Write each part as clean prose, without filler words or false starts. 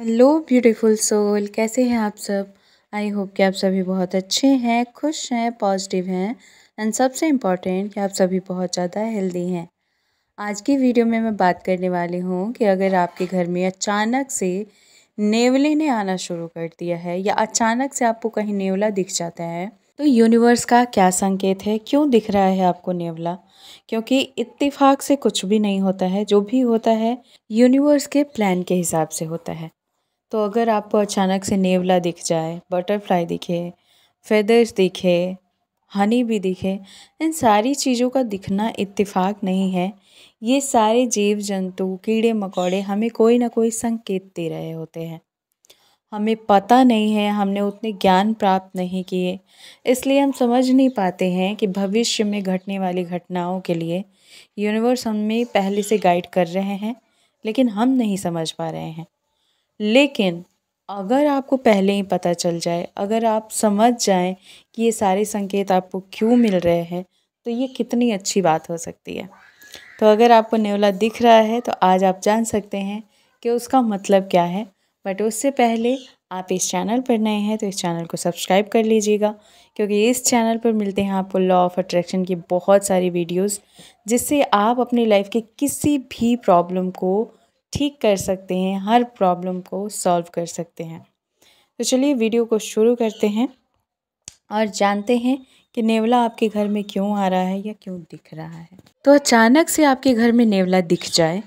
Hello beautiful soul, कैसे हैं आप सब। आई होप कि आप सभी बहुत अच्छे हैं, खुश हैं, पॉजिटिव हैं एंड सबसे इम्पॉर्टेंट कि आप सभी बहुत ज़्यादा हेल्दी हैं। आज की वीडियो में मैं बात करने वाली हूँ कि अगर आपके घर में अचानक से नेवले ने आना शुरू कर दिया है या अचानक से आपको कहीं नेवला दिख जाता है तो यूनिवर्स का क्या संकेत है, क्यों दिख रहा है आपको नेवला। क्योंकि इत्तेफाक से कुछ भी नहीं होता है, जो भी होता है यूनिवर्स के प्लान के हिसाब से होता है। तो अगर आपको अचानक से नेवला दिख जाए, बटरफ्लाई दिखे, फेदर्स दिखे, हनी भी दिखे, इन सारी चीज़ों का दिखना इत्तेफाक नहीं है। ये सारे जीव जंतु, कीड़े मकोड़े हमें कोई ना कोई संकेत दे रहे होते हैं। हमें पता नहीं है, हमने उतने ज्ञान प्राप्त नहीं किए, इसलिए हम समझ नहीं पाते हैं कि भविष्य में घटने वाली घटनाओं के लिए यूनिवर्स हमें पहले से गाइड कर रहे हैं, लेकिन हम नहीं समझ पा रहे हैं। लेकिन अगर आपको पहले ही पता चल जाए, अगर आप समझ जाएं कि ये सारे संकेत आपको क्यों मिल रहे हैं, तो ये कितनी अच्छी बात हो सकती है। तो अगर आपको नेवला दिख रहा है तो आज आप जान सकते हैं कि उसका मतलब क्या है। बट उससे पहले आप इस चैनल पर नए हैं तो इस चैनल को सब्सक्राइब कर लीजिएगा, क्योंकि इस चैनल पर मिलते हैं आपको लॉ ऑफ अट्रैक्शन की बहुत सारी वीडियोस, जिससे आप अपनी लाइफ के किसी भी प्रॉब्लम को ठीक कर सकते हैं, हर प्रॉब्लम को सॉल्व कर सकते हैं। तो चलिए वीडियो को शुरू करते हैं और जानते हैं कि नेवला आपके घर में क्यों आ रहा है या क्यों दिख रहा है। तो अचानक से आपके घर में नेवला दिख जाए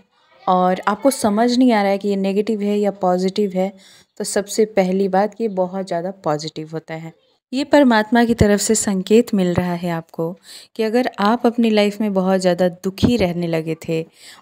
और आपको समझ नहीं आ रहा है कि ये नेगेटिव है या पॉजिटिव है, तो सबसे पहली बात ये बहुत ज़्यादा पॉजिटिव होता है। ये परमात्मा की तरफ से संकेत मिल रहा है आपको कि अगर आप अपनी लाइफ में बहुत ज़्यादा दुखी रहने लगे थे,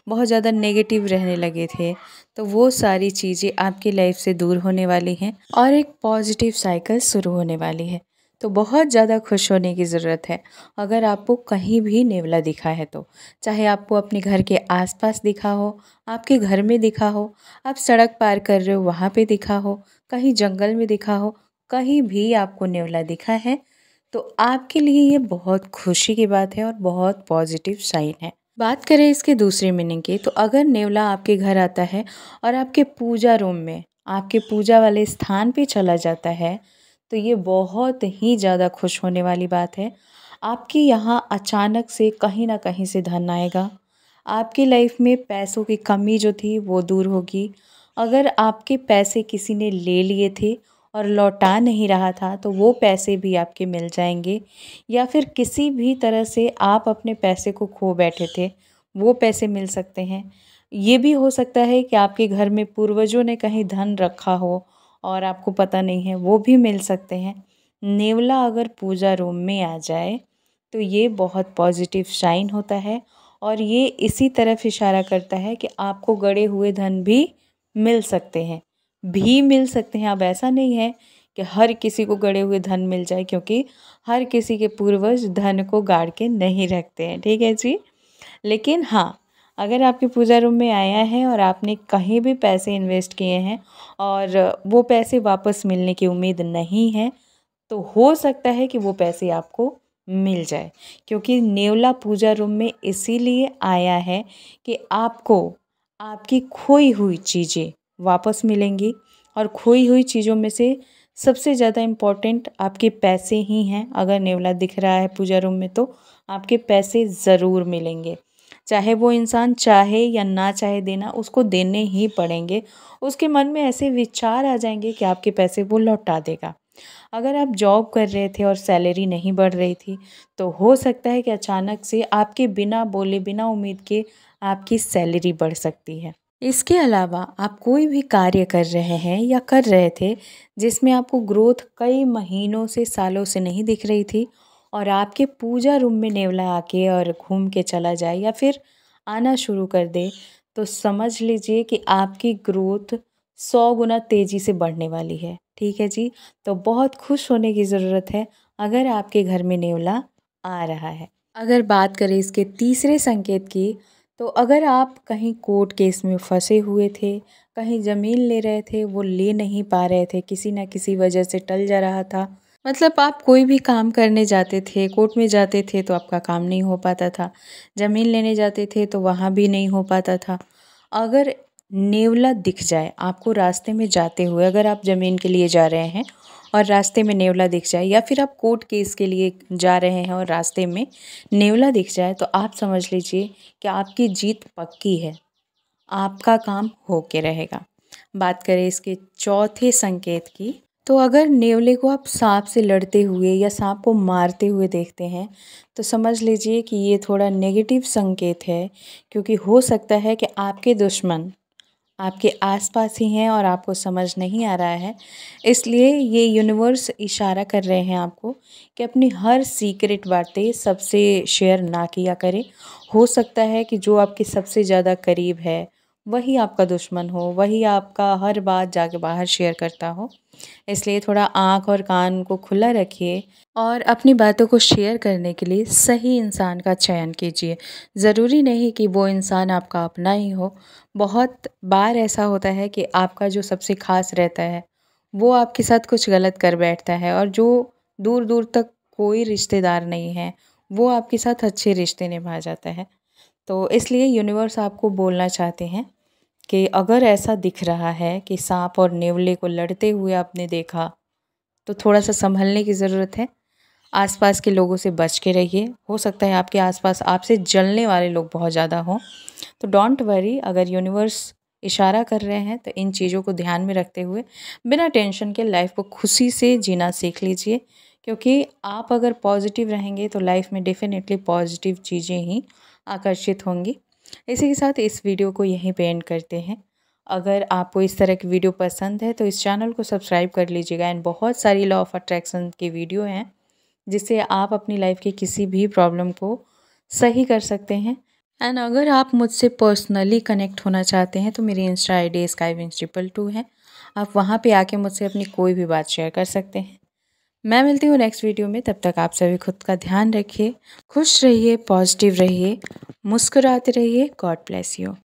बहुत ज़्यादा नेगेटिव रहने लगे थे, तो वो सारी चीज़ें आपकी लाइफ से दूर होने वाली हैं और एक पॉजिटिव साइकिल शुरू होने वाली है। तो बहुत ज़्यादा खुश होने की ज़रूरत है। अगर आपको कहीं भी नेवला दिखा है तो, चाहे आपको अपने घर के आसपास दिखा हो, आपके घर में दिखा हो, आप सड़क पार कर रहे हो वहाँ पे दिखा हो, कहीं जंगल में दिखा हो, कहीं भी आपको नेवला दिखा है, तो आपके लिए ये बहुत खुशी की बात है और बहुत पॉजिटिव साइन है। बात करें इसके दूसरे मीनिंग की, तो अगर नेवला आपके घर आता है और आपके पूजा रूम में, आपके पूजा वाले स्थान पे चला जाता है, तो ये बहुत ही ज़्यादा खुश होने वाली बात है। आपकी यहाँ अचानक से कहीं ना कहीं से धन आएगा। आपकी लाइफ में पैसों की कमी जो थी वो दूर होगी। अगर आपके पैसे किसी ने ले लिए थे और लौटा नहीं रहा था, तो वो पैसे भी आपके मिल जाएंगे। या फिर किसी भी तरह से आप अपने पैसे को खो बैठे थे, वो पैसे मिल सकते हैं। ये भी हो सकता है कि आपके घर में पूर्वजों ने कहीं धन रखा हो और आपको पता नहीं है, वो भी मिल सकते हैं। नेवला अगर पूजा रूम में आ जाए तो ये बहुत पॉजिटिव साइन होता है और ये इसी तरफ इशारा करता है कि आपको गड़े हुए धन भी मिल सकते हैं। अब ऐसा नहीं है कि हर किसी को गड़े हुए धन मिल जाए, क्योंकि हर किसी के पूर्वज धन को गाड़ के नहीं रखते हैं, ठीक है जी। लेकिन हाँ, अगर आपके पूजा रूम में आया है और आपने कहीं भी पैसे इन्वेस्ट किए हैं और वो पैसे वापस मिलने की उम्मीद नहीं है, तो हो सकता है कि वो पैसे आपको मिल जाए। क्योंकि नेवला पूजा रूम में इसीलिए आया है कि आपको आपकी खोई हुई चीज़ें वापस मिलेंगी। और खोई हुई चीज़ों में से सबसे ज़्यादा इम्पोर्टेंट आपके पैसे ही हैं। अगर नेवला दिख रहा है पूजा रूम में तो आपके पैसे ज़रूर मिलेंगे। चाहे वो इंसान चाहे या ना चाहे देना, उसको देने ही पड़ेंगे। उसके मन में ऐसे विचार आ जाएंगे कि आपके पैसे वो लौटा देगा। अगर आप जॉब कर रहे थे और सैलरी नहीं बढ़ रही थी, तो हो सकता है कि अचानक से आपके बिना बोले, बिना उम्मीद के आपकी सैलरी बढ़ सकती है। इसके अलावा आप कोई भी कार्य कर रहे हैं या कर रहे थे जिसमें आपको ग्रोथ कई महीनों से, सालों से नहीं दिख रही थी, और आपके पूजा रूम में नेवला आके और घूम के चला जाए या फिर आना शुरू कर दे, तो समझ लीजिए कि आपकी ग्रोथ 100 गुना तेज़ी से बढ़ने वाली है, ठीक है जी। तो बहुत खुश होने की ज़रूरत है अगर आपके घर में नेवला आ रहा है। अगर बात करें इसके तीसरे संकेत की, तो अगर आप कहीं कोर्ट केस में फंसे हुए थे, कहीं ज़मीन ले रहे थे, वो ले नहीं पा रहे थे, किसी न किसी वजह से टल जा रहा था, मतलब आप कोई भी काम करने जाते थे, कोर्ट में जाते थे तो आपका काम नहीं हो पाता था, ज़मीन लेने जाते थे तो वहाँ भी नहीं हो पाता था। अगर नेवला दिख जाए आपको रास्ते में जाते हुए, अगर आप ज़मीन के लिए जा रहे हैं और रास्ते में नेवला दिख जाए, या फिर आप कोर्ट केस के लिए जा रहे हैं और रास्ते में नेवला दिख जाए, तो आप समझ लीजिए कि आपकी जीत पक्की है, आपका काम हो के रहेगा। बात करें इसके चौथे संकेत की, तो अगर नेवले को आप सांप से लड़ते हुए या सांप को मारते हुए देखते हैं, तो समझ लीजिए कि ये थोड़ा नेगेटिव संकेत है, क्योंकि हो सकता है कि आपके दुश्मन आपके आसपास ही हैं और आपको समझ नहीं आ रहा है। इसलिए ये यूनिवर्स इशारा कर रहे हैं आपको कि अपनी हर सीक्रेट बातें सबसे शेयर ना किया करें। हो सकता है कि जो आपके सबसे ज़्यादा करीब है वही आपका दुश्मन हो, वही आपका हर बात जाके बाहर शेयर करता हो। इसलिए थोड़ा आँख और कान को खुला रखिए और अपनी बातों को शेयर करने के लिए सही इंसान का चयन कीजिए। ज़रूरी नहीं कि वो इंसान आपका अपना ही हो। बहुत बार ऐसा होता है कि आपका जो सबसे ख़ास रहता है वो आपके साथ कुछ गलत कर बैठता है, और जो दूर दूर तक कोई रिश्तेदार नहीं है वो आपके साथ अच्छे रिश्ते निभा जाता है। तो इसलिए यूनिवर्स आपको बोलना चाहते हैं कि अगर ऐसा दिख रहा है कि सांप और नेवले को लड़ते हुए आपने देखा, तो थोड़ा सा संभलने की ज़रूरत है। आसपास के लोगों से बच के रहिए। हो सकता है आपके आसपास आपसे जलने वाले लोग बहुत ज़्यादा हों, तो डोंट वरी। अगर यूनिवर्स इशारा कर रहे हैं तो इन चीज़ों को ध्यान में रखते हुए बिना टेंशन के लाइफ को खुशी से जीना सीख लीजिए, क्योंकि आप अगर पॉजिटिव रहेंगे तो लाइफ में डेफिनेटली पॉजिटिव चीज़ें ही आकर्षित होंगी। इसी के साथ इस वीडियो को यहीं पे एंड करते हैं। अगर आपको इस तरह की वीडियो पसंद है तो इस चैनल को सब्सक्राइब कर लीजिएगा। एंड बहुत सारी लॉ ऑफ अट्रैक्शन की वीडियो हैं जिससे आप अपनी लाइफ की किसी भी प्रॉब्लम को सही कर सकते हैं। एंड अगर आप मुझसे पर्सनली कनेक्ट होना चाहते हैं तो मेरी इंस्टा ID skyvinch222 है। आप वहाँ पे आके मुझसे अपनी कोई भी बात शेयर कर सकते हैं। मैं मिलती हूँ नेक्स्ट वीडियो में। तब तक आप सभी खुद का ध्यान रखिए, खुश रहिए, पॉजिटिव रहिए, मुस्कुराते रहिए। God bless you.